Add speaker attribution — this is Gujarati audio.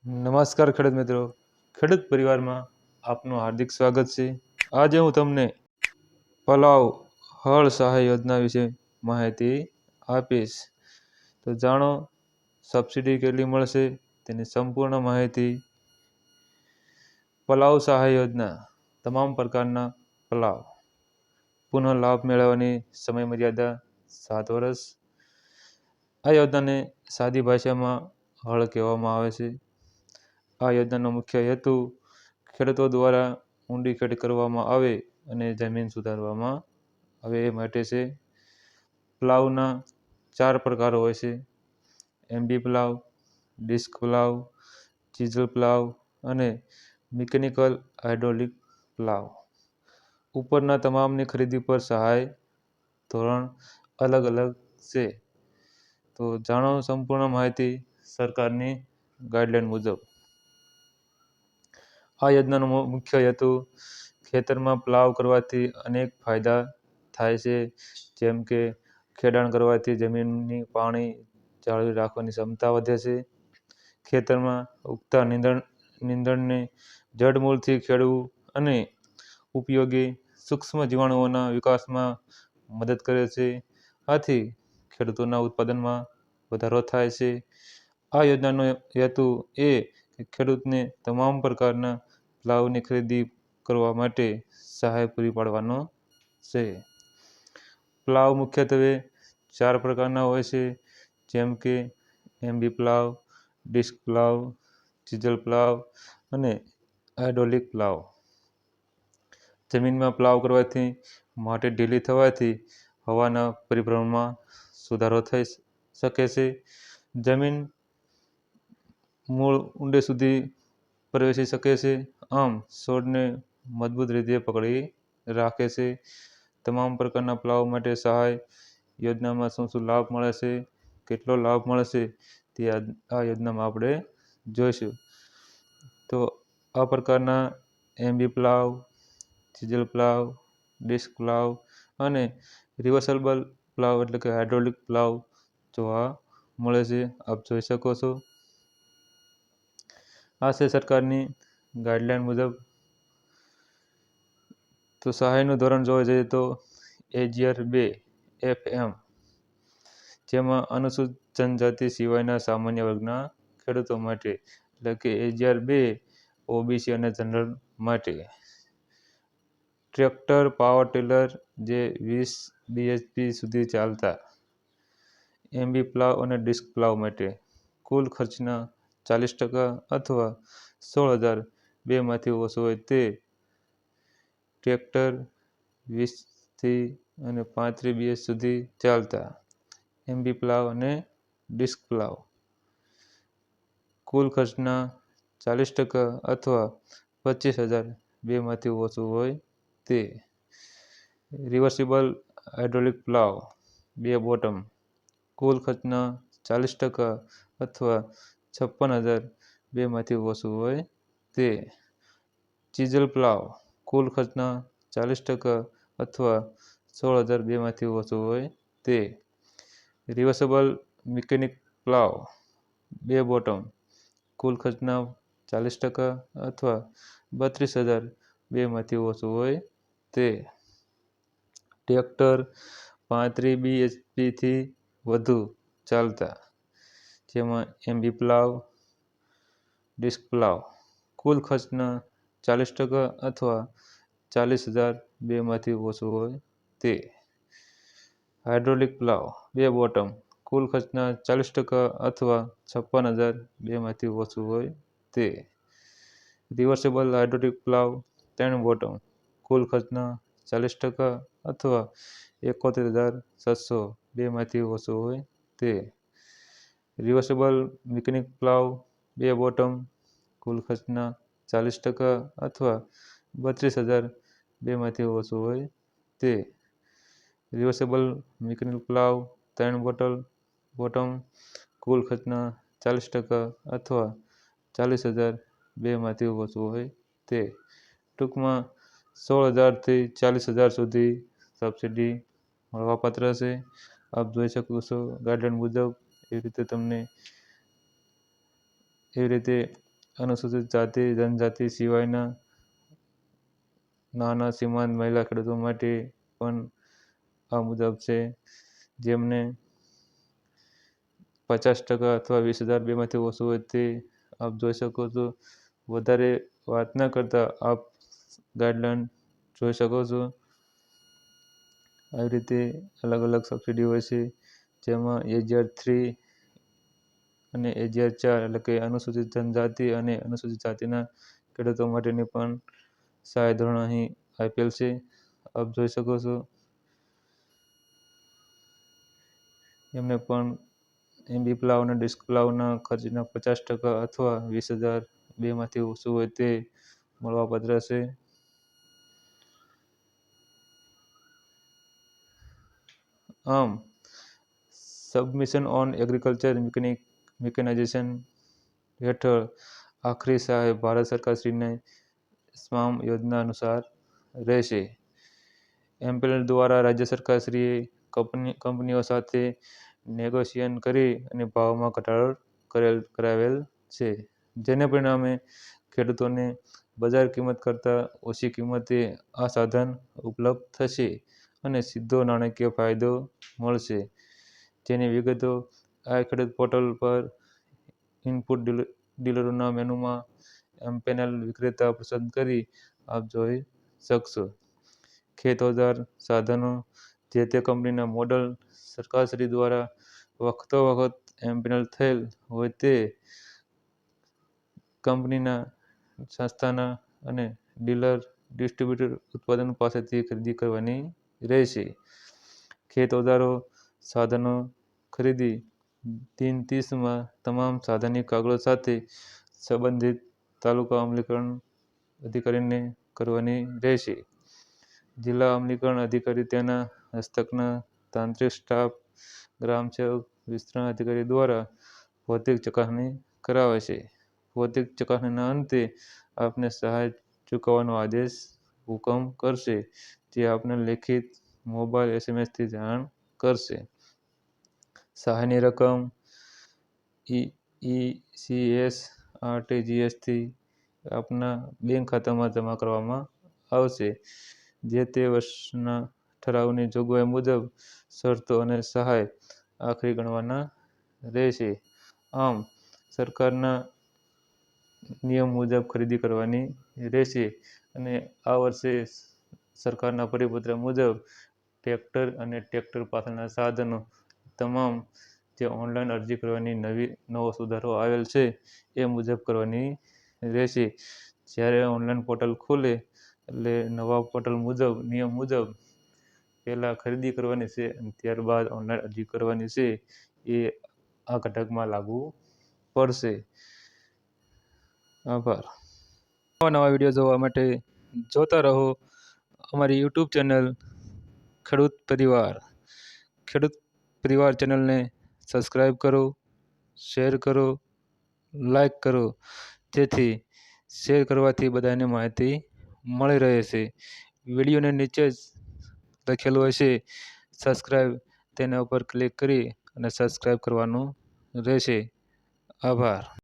Speaker 1: નમસ્કાર ખેડૂત મિત્રો, ખેડૂત પરિવારમાં આપનું હાર્દિક સ્વાગત છે। આજે હું તમને પલાવ હળ સહાય યોજના વિશે માહિતી આપીશ। તો જાણો સબસિડી કેટલી મળશે તેની સંપૂર્ણ માહિતી। પલાવ સહાય યોજના તમામ પ્રકારના પલાવ પુનઃ લાભ મેળવવાની સમય મર્યાદા 7 વર્ષ। આ યોજનાને સાદી ભાષામાં હળ કહેવામાં આવે છે। આ યોજનાનો મુખ્ય હેતુ ખેડૂતો દ્વારા ઊંડી ખેતી કરવામાં આવે અને જમીન સુધારવામાં આવે એ માટે છે। પ્લાવના 4 પ્રકારો હોય છે: MB plough, disc plough, chisel plough અને મિકેનિકલ હાઇડ્રોલિક પ્લાવ। ઉપરના તમામની ખરીદી પર સહાય ધોરણ અલગ અલગ છે। તો જાણો સંપૂર્ણ માહિતી સરકારની ગાઈડલાઈન મુજબ। આ યોજનાનો મુખ્ય હેતુ ખેતરમાં પ્લાવ કરવાથી અનેક ફાયદા થાય છે, જેમ કે ખેડાણ કરવાથી જમીનની પાણી જાળવી રાખવાની ક્ષમતા વધે છે, ખેતરમાં ઉગતા નીંદણને જડમૂળથી ખેડવું અને ઉપયોગી સૂક્ષ્મ જીવાણુઓના વિકાસમાં મદદ કરે છે। આથી ખેડૂતોના ઉત્પાદનમાં વધારો થાય છે। આ યોજનાનો હેતુ એ ખેડૂતને તમામ પ્રકારના પ્લાવની ખરીદી કરવા માટે સહાય પૂરી પાડવાનો છે। પ્લાવ મુખ્યત્વે 4 પ્રકારના હોય છે, જેમ કે MB plough, disc plough, chisel plough અને હાઇડ્રોલિક પ્લાવ। જમીનમાં પ્લાવ કરવાથી માટી ઢીલી થવાથી હવાના પરિભ્રમણમાં સુધારો થઈ શકે છે, જમીન મૂળ ઊંડે સુધી પ્રવેશી શકે છે, આમ છોડને મજબૂત રીતે પકડી રાખે છે। તમામ પ્રકારના પ્લાવ માટે સહાય યોજનામાં શું શું લાભ મળે છે, કેટલો લાભ મળશે તે આ યોજનામાં આપણે જોઈશું। તો આ પ્રકારના MB plough, chisel plough, disc plough અને રિવર્સેબલ પ્લાવ એટલે કે હાઇડ્રોલિક પ્લાવ જોવા મળે છે, આપ જોઈ શકો છો। આ છે સરકારની ગાઈડલાઈન મુજબ। તો સહાયનું ધોરણ જોવા જઈએ તો એજીઆર 2 FM, જેમાં અનુસૂચિત જનજાતિ સિવાયના સામાન્ય વર્ગના ખેડૂતો માટે એટલે કે એજીઆર 2 ઓબીસી અને જનરલ માટે। ટ્રેક્ટર પાવર ટિલર જે 20 બીએચપી સુધી ચાલતા। એમબી પ્લાવ અને ડિસ્ક પ્લાવ માટે કુલ ખર્ચના 40% અથવા 16,000 બેમાંથી ઓછું હોય તે ટ્રેક્ટર 20 અને 35 બીએચ સુધી ચાલતા। એમબી પ્લાવ અને ડિસ્ક પ્લાવ કુલ ખર્ચના 40% અથવા 25,000 બેમાંથી ઓછું હોય તે। રિવર્સિબલ હાઇડ્રોલિક પ્લાવ 2 બોટમ કુલ ખર્ચના 40% અથવા 56,000 બેમાંથી ઓછું હોય તે। ચીઝલ પ્લાવ કુલ ખર્ચના 40% અથવા 16,000 બેમાંથી ઓછું હોય તે। રિવર્સેબલ મિકેનિક પ્લાવ 2 બોટમ કુલ ખર્ચના 40% અથવા 32,000 બેમાંથી ઓછું હોય તે। ટ્રેક્ટર 35 બીએચપીથી વધુ ચાલતા, જેમાં એમબી પ્લાવ, ડિસ્ક પ્લાવ કુલ ખર્ચના 40% અથવા 40,000 બેમાંથી ઓછું હોય તે। હાઇડ્રોલિક પ્લાવ 2 બોટમ કુલ ખર્ચના 40% અથવા 56,000 બેમાંથી ઓછું હોય તે। રિવર્સેબલ હાઇડ્રોલિક પ્લાવ 3 બોટમ કુલ ખર્ચના 40% અથવા 71,700 બેમાંથી ઓછું હોય તે। રિવર્સેબલ મિકેનિક પ્લાવ 2 બોટમ કુલ ખર્ચના 40% અથવા 32,000 બેમાંથી ઓછું હોય તે। રિવર્સેબલ મિકેનિક પ્લાવ 3 બોટમ કુલ ખર્ચના 40% અથવા 40,000 બેમાંથી ઓછું હોય તે। ટૂંકમાં 16,000 થી 40,000 સુધી સબસિડી મળવાપાત્ર છે, આપ જોઈ શકો છો ગાઈડલાઈન મુજબ। એવી રીતે અનુસૂચિત જાતિ જનજાતિ સિવાયના નાના સીમાંત મહિલા ખેડૂતો માટે પણ આ મુજબ છે, જેમને 50% અથવા 20,000 બેમાંથી ઓછું હોય તે આપ જોઈ શકો છો. વધારે વાત ન કરતા આપ ગાઈડલાઈન જોઈ શકો છો. આવી રીતે અલગ અલગ સબસિડી હોય છે, જેમાં AGR 3 અને AGR 4 એટલે કે અનુસૂચિત જનજાતિ અને અનુસૂચિત જાતિના ખેડૂતો માટેની પણ સહાય ધોરણ અહીં આપેલ છે, આપ જોઈ શકો છો. એમને પણ એમબી પ્લાવ અને ડિસ્ક પ્લાવના ખર્ચના 50% અથવા 20,000 બેમાંથી ઓછું હોય તે મળવાપાત્ર છે. આમ સબમિશન ઓન એગ્રીકલ્ચર મિકેનાઇઝેશન હેઠળ આખરી સહાય ભારત સરકારશ્રીની સ્વામ યોજના અનુસાર રહેશે. એમપેનલ દ્વારા રાજ્ય સરકારશ્રીએ કંપનીઓ સાથે નેગોશિએશન કરી અને ભાવમાં ઘટાડો કરાવેલ છે, જેને પરિણામે ખેડૂતોને બજાર કિંમત કરતાં ઓછી કિંમતે આ સાધન ઉપલબ્ધ થશે અને સીધો નાણાકીય ફાયદો મળશે. જેની વિગતો આ ખેડૂત પોર્ટલ પર ઇનપુટ ડીલરોના મેનુમાં એમપેનલ વિક્રેતા પસંદ કરી આપ જોઈ શકશો. ખેત ઓજાર સાધનો જે તે કંપનીના મોડલ સરકારશ્રી દ્વારા વખતો વખત એમપેનલ થયેલ હોય તે કંપનીના સંસ્થાના અને ડીલર ડિસ્ટ્રીબ્યુટર ઉત્પાદન પાસેથી ખરીદી કરવાની રહેશે. ખેત ઓજારો સાધનો ખરીદી દિન 30માં તમામ સાધનની કાગળો સાથે સંબંધિત તાલુકા અમલીકરણ અધિકારીને કરવાની રહેશે. જિલ્લા અમલીકરણ અધિકારી તેના હસ્તકના તાંત્રિક સ્ટાફ, ગ્રામ સેવક, વિસ્તરણ અધિકારી દ્વારા ભૌતિક ચકાસણી કરાવાશે. ભૌતિક ચકાસણીના અંતે આપને સહાય ચૂકવવાનો આદેશ હુકમ કરશે, જે આપને લેખિત, મોબાઈલ, SMS થી જાણ કરશે. સહાયની રકમ ECS, RTGS થી આપના બેંક ખાતામાં જમા કરવામાં આવશે. જે તે વર્ષના ઠરાવની જોગવાઈ મુજબ શરતો અને સહાય આખરી ગણવાના રહેશે. આમ સરકારના નિયમ મુજબ ખરીદી કરવાની રહેશે અને આ વર્ષે સરકારના પરિપત્ર મુજબ ટ્રેક્ટર અને ટ્રેક્ટર પાછળના સાધનો તમામ જે ઓનલાઈન અરજી કરવાની નવો સુધારો આવેલ છે એ મુજબ કરવાની રહેશે. જ્યારે ઓનલાઈન પોર્ટલ ખુલે એટલે નવા પોર્ટલ મુજબ નિયમ મુજબ પહેલાં ખરીદી કરવાની છે અને ત્યારબાદ ઓનલાઈન અરજી કરવાની છે, એ આ ઘટકમાં લાગુ પડશે. આભાર. નવા વિડીયો જોવા માટે જોતા રહો અમારી YouTube ચેનલ ખેડૂત પરિવાર. ખેડૂત પરિવાર ચેનલને સબસ્ક્રાઈબ કરો, શેર કરો, લાઈક કરો, જેથી શેર કરવાથી બધાને માહિતી મળી રહે છે. વિડીયોને નીચે જ લખેલું હશે સબસ્ક્રાઈબ, તેના ઉપર ક્લિક કરી અને સબસ્ક્રાઈબ કરવાનું રહેશે. આભાર.